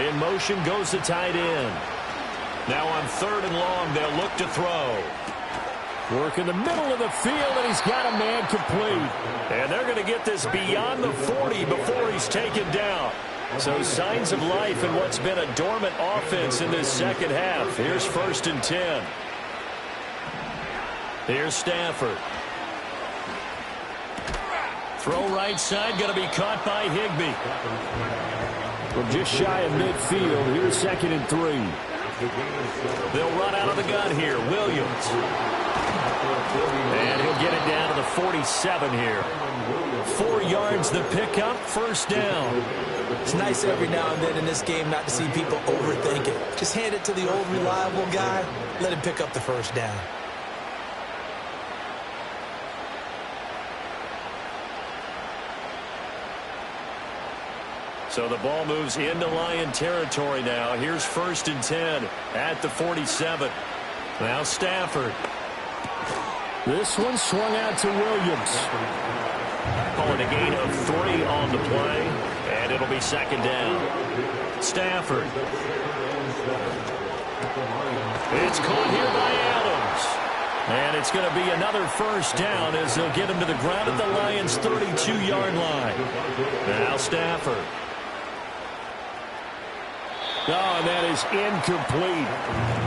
In motion goes the tight end. Now on 3rd and long, they'll look to throw. Work in the middle of the field, and he's got a man complete. And they're going to get this beyond the 40 before he's taken down. So signs of life in what's been a dormant offense in this second half. Here's 1st and 10. Here's Stafford. Throw right side, going to be caught by Higbee. From just shy of midfield, here's 2nd and 3. They'll run out of the gun here. Williams. And he'll get it down to the 47 here. 4 yards the pickup, 1st down. It's nice every now and then in this game not to see people overthink it. Just hand it to the old reliable guy. Let him pick up the 1st down. So the ball moves into Lion territory now. Here's 1st and 10 at the 47. Now Stafford. This one swung out to Williams. Calling a gain of 3 on the play, and it'll be 2nd down. Stafford. It's caught here by Adams. And it's going to be another 1st down as they'll get him to the ground at the Lions' 32-yard line. Now Stafford. Oh, and that is incomplete.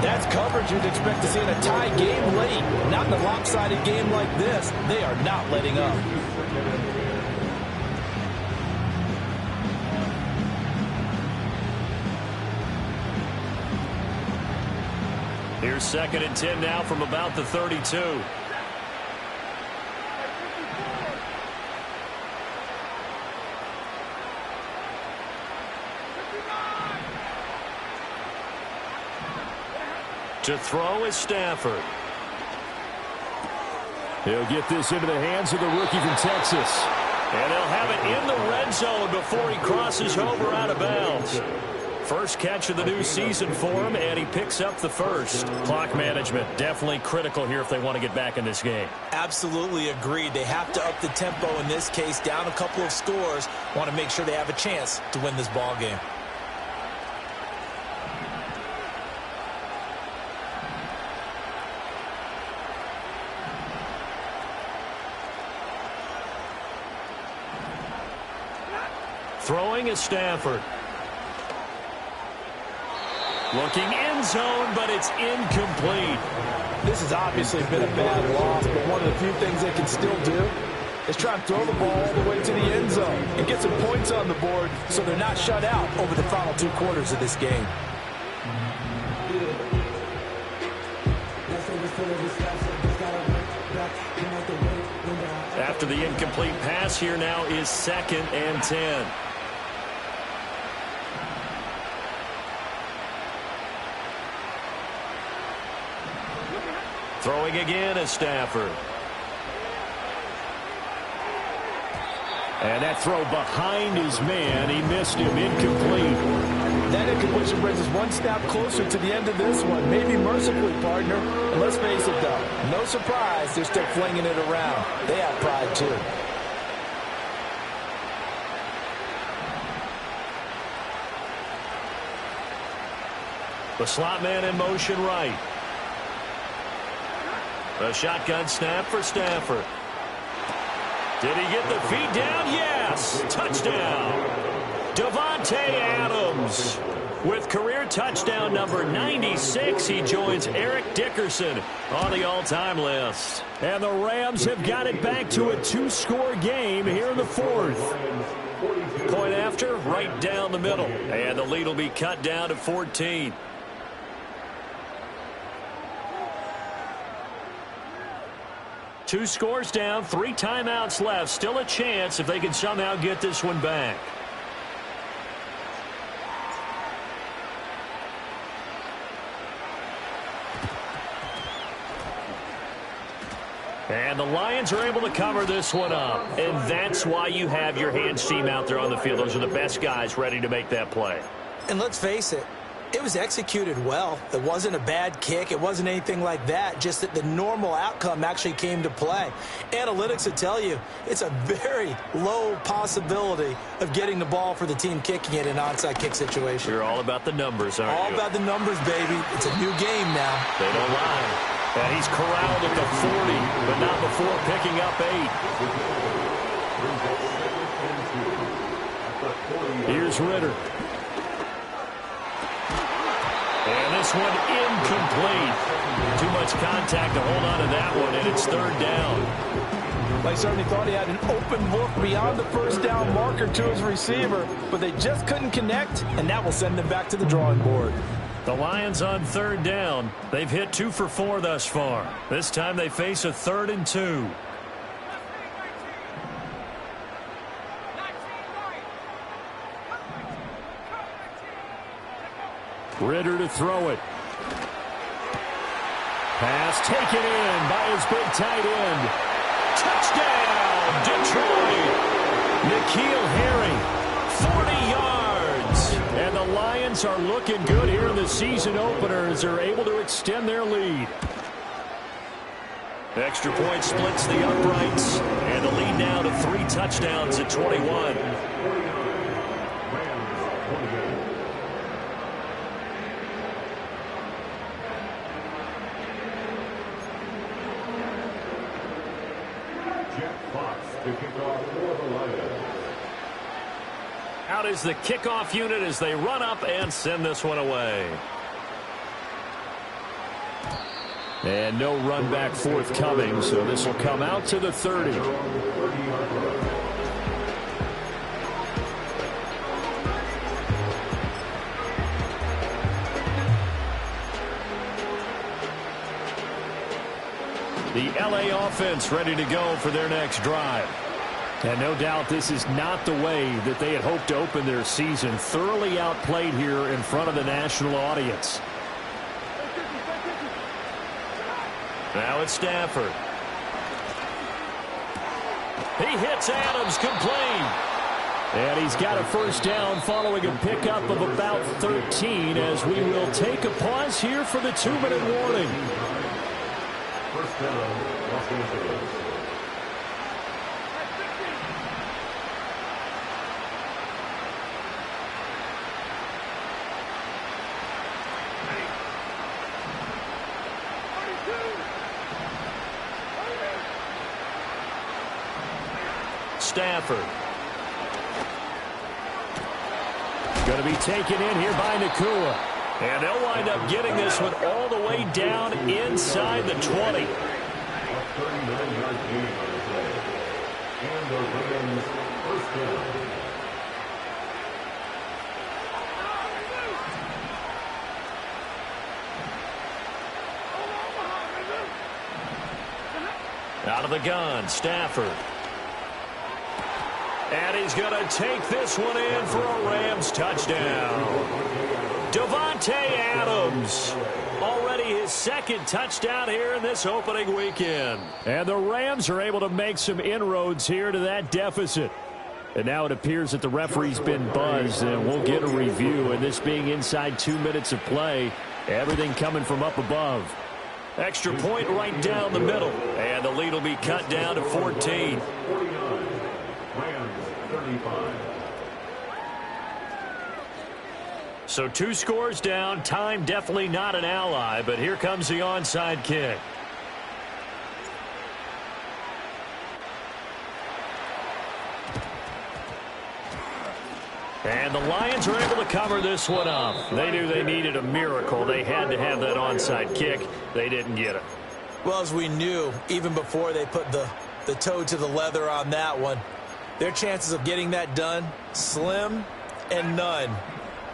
That's coverage you'd expect to see in a tie game late. Not in a lopsided game like this. They are not letting up. Here's 2nd and 10 now from about the 32. To throw is Stafford. He'll get this into the hands of the rookie from Texas. And they'll have it in the red zone before he crosses over out of bounds. First catch of the new season for him, and he picks up the 1st. Clock management definitely critical here if they want to get back in this game. Absolutely agreed. They have to up the tempo in this case, down a couple of scores. Want to make sure they have a chance to win this ball game. Throwing is Stafford. Looking end zone, but it's incomplete. This has obviously been a bad loss, but one of the few things they can still do is try and throw the ball all the way to the end zone and get some points on the board so they're not shut out over the final 2 quarters of this game. After the incomplete pass, here now is 2nd and 10. Throwing again is Stafford. And that throw behind his man. He missed him. Incomplete. That incompletion brings us one step closer to the end of this one. Maybe mercifully, partner. And let's face it, though. No surprise, they're still flinging it around. They have pride, too. The slot man in motion right. A shotgun snap for Stafford. Did he get the feet down? Yes. Touchdown. Davante Adams. With career touchdown number 96, he joins Eric Dickerson on the all-time list. And the Rams have got it back to a 2-score game here in the fourth. Point after, right down the middle. And the lead will be cut down to 14. Two scores down, 3 timeouts left. Still a chance if they can somehow get this one back. And the Lions are able to cover this one up. And that's why you have your hands team out there on the field. Those are the best guys ready to make that play. And let's face it, it was executed well. It wasn't a bad kick. It wasn't anything like that. Just that the normal outcome actually came to play. Analytics will tell you it's a very low possibility of getting the ball for the team kicking it in an onside kick situation. You're all about the numbers, aren't you? All about the numbers, baby. It's a new game now. They don't lie. And he's corralled at the 40, but not before picking up 8. Here's Ritter. And this one incomplete. Too much contact to hold on to that one, and it's third down. They certainly thought he had an open look beyond the first down marker to his receiver, but they just couldn't connect, and that will send them back to the drawing board. The Lions on third down. They've hit 2 for 4 thus far. This time they face a 3rd and 2. Ritter to throw it. Pass taken in by his big tight end. Touchdown, Detroit. N'Keal Harry, 40 yards. And the Lions are looking good here in the season opener as they're able to extend their lead. Extra point splits the uprights. And the lead now to 3 touchdowns at 21. Out is the kickoff unit as they run up and send this one away. And no run back forthcoming, so this will come out to the 30. The LA offense ready to go for their next drive. And no doubt this is not the way that they had hoped to open their season. Thoroughly outplayed here in front of the national audience. Now it's Stafford. He hits Adams complete. And he's got a first down following a pickup of about 13 as we will take a pause here for the 2-minute warning. First down, Los Angeles. Stafford. Going to be taken in here by Nakua. And they'll wind up getting this one all the way down inside the 20. 39-yard gain on the play. And the Rams first down. Out of the gun, Stafford. And he's going to take this one in for a Rams touchdown. Davante Adams. Already his second touchdown here in this opening weekend. And the Rams are able to make some inroads here to that deficit. And now it appears that the referee's been buzzed, and we'll get a review. And this being inside 2 minutes of play, everything coming from up above. Extra point right down the middle. And the lead will be cut down to 14. 49. Rams 35. So 2 scores down. Time definitely not an ally, but here comes the onside kick. And the Lions are able to cover this one up. They knew they needed a miracle. They had to have that onside kick. They didn't get it. Well, as we knew, even before they put the toe to the leather on that one, their chances of getting that done, slim and none.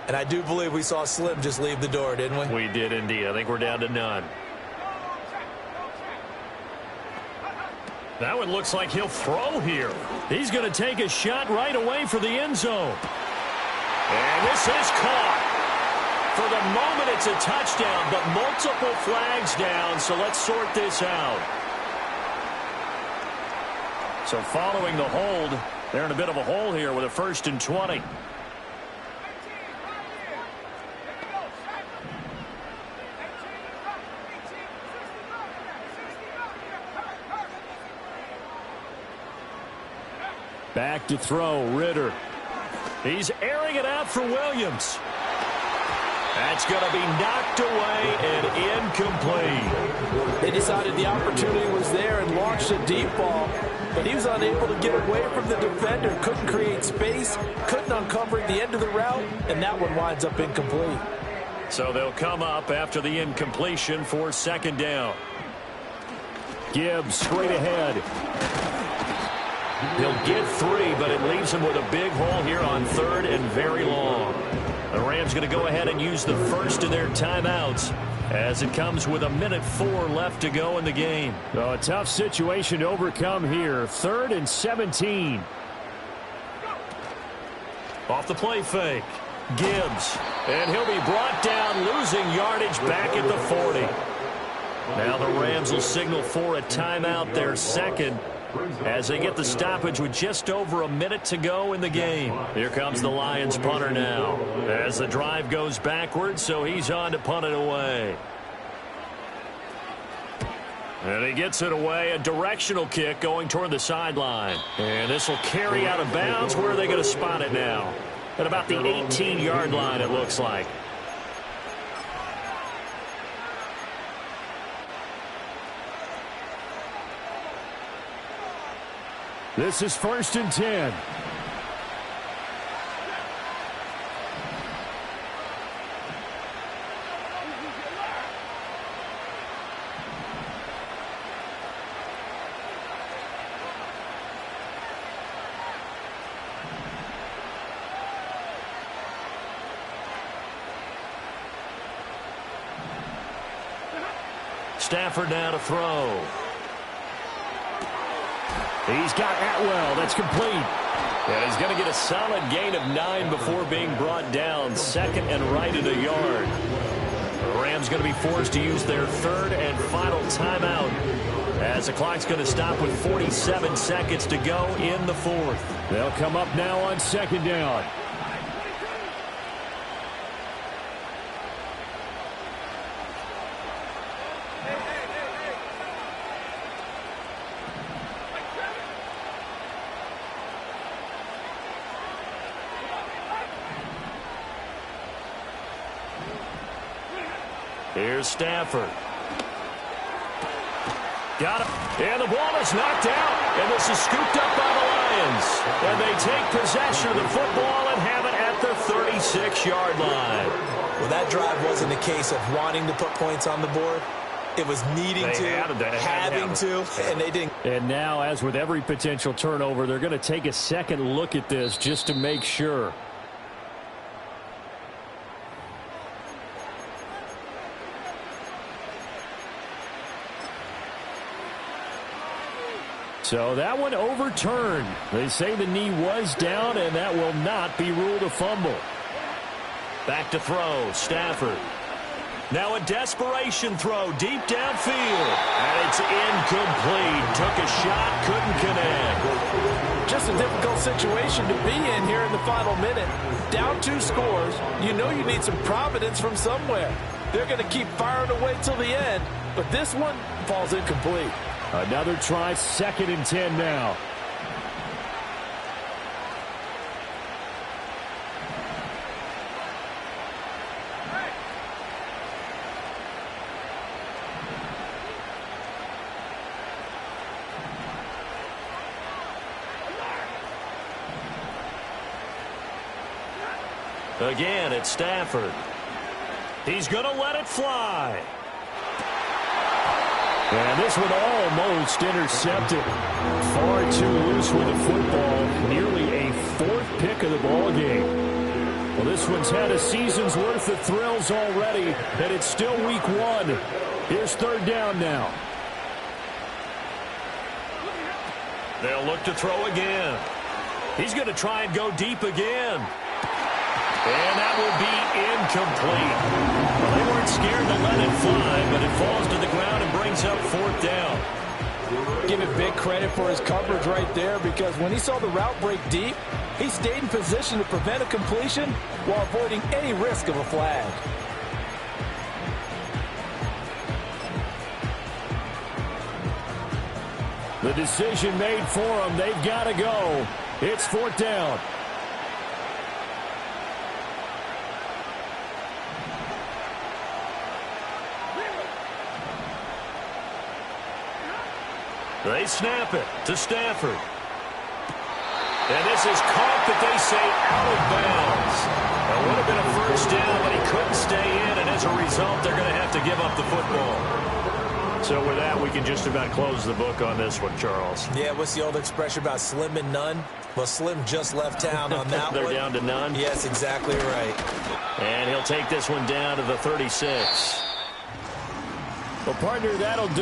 And I do believe we saw Slim just leave the door, didn't we? We did indeed. I think we're down to none. That one looks like he'll throw here. He's going to take a shot right away for the end zone. And this is caught. For the moment, it's a touchdown, but multiple flags down, so let's sort this out. So following the hold, they're in a bit of a hole here with a 1st and 20. Back to throw, Ritter. He's airing it out for Williams. That's going to be knocked away and incomplete. They decided the opportunity was there and launched a deep ball, but he was unable to get away from the defender, couldn't create space, couldn't uncover the end of the route, and that one winds up incomplete. So they'll come up after the incompletion for 2nd down. Gibbs straight ahead. He'll get 3, but it leaves him with a big hole here on 3rd and very long. The Rams going to go ahead and use the first of their timeouts as it comes with 1:04 left to go in the game. A tough situation to overcome here. 3rd and 17. Off the play fake. Gibbs. And he'll be brought down, losing yardage back at the 40. Now the Rams will signal for a timeout, their 2nd, as they get the stoppage with just over 1 minute to go in the game. Here comes the Lions punter now as the drive goes backwards, so he's on to punt it away. And he gets it away, a directional kick going toward the sideline. And this will carry out of bounds. Where are they going to spot it now? At about the 18-yard line, it looks like. This is 1st and 10. Stafford now to throw. He's got Atwell. That's complete. And he's going to get a solid gain of 9 before being brought down. 2nd and right at a yard. The Rams going to be forced to use their 3rd and final timeout as the clock's going to stop with 47 seconds to go in the 4th. They'll come up now on 2nd down. Here's Stafford. Got it. And the ball is knocked out. And this is scooped up by the Lions. And they take possession of the football and have it at the 36-yard line. Well, that drive wasn't a case of wanting to put points on the board. It was needing having to, and they didn't. And now, as with every potential turnover, they're going to take a second look at this just to make sure. So that one overturned. They say the knee was down, and that will not be ruled a fumble. Back to throw, Stafford. Now a desperation throw deep downfield. And it's incomplete. Took a shot, couldn't connect. Just a difficult situation to be in here in the final minute. Down 2 scores. You know you need some providence from somewhere. They're going to keep firing away till the end, but this one falls incomplete. Another try, 2nd and 10 now. Again, it's Stafford. He's going to let it fly. And this one almost intercepted. Far too loose with the football. Nearly a fourth pick of the ball game. Well, this one's had a season's worth of thrills already, and it's still week one. Here's third down now. They'll look to throw again. He's going to try and go deep again. And that will be incomplete. Well, they weren't scared to let it fly, but it falls to the ground and brings up fourth down. Give it big credit for his coverage right there, because when he saw the route break deep, he stayed in position to prevent a completion while avoiding any risk of a flag. The decision made for them. They've got to go. It's fourth down. They snap it to Stafford. And this is caught, but they say out of bounds. It would have been a first down, but he couldn't stay in, and as a result, they're going to have to give up the football. So with that, we can just about close the book on this one, Charles. Yeah, what's the old expression about slim and none? Well, Slim just left town on that They're one. down to none? Yes, exactly right. And he'll take this one down to the 36. Well, partner, that'll do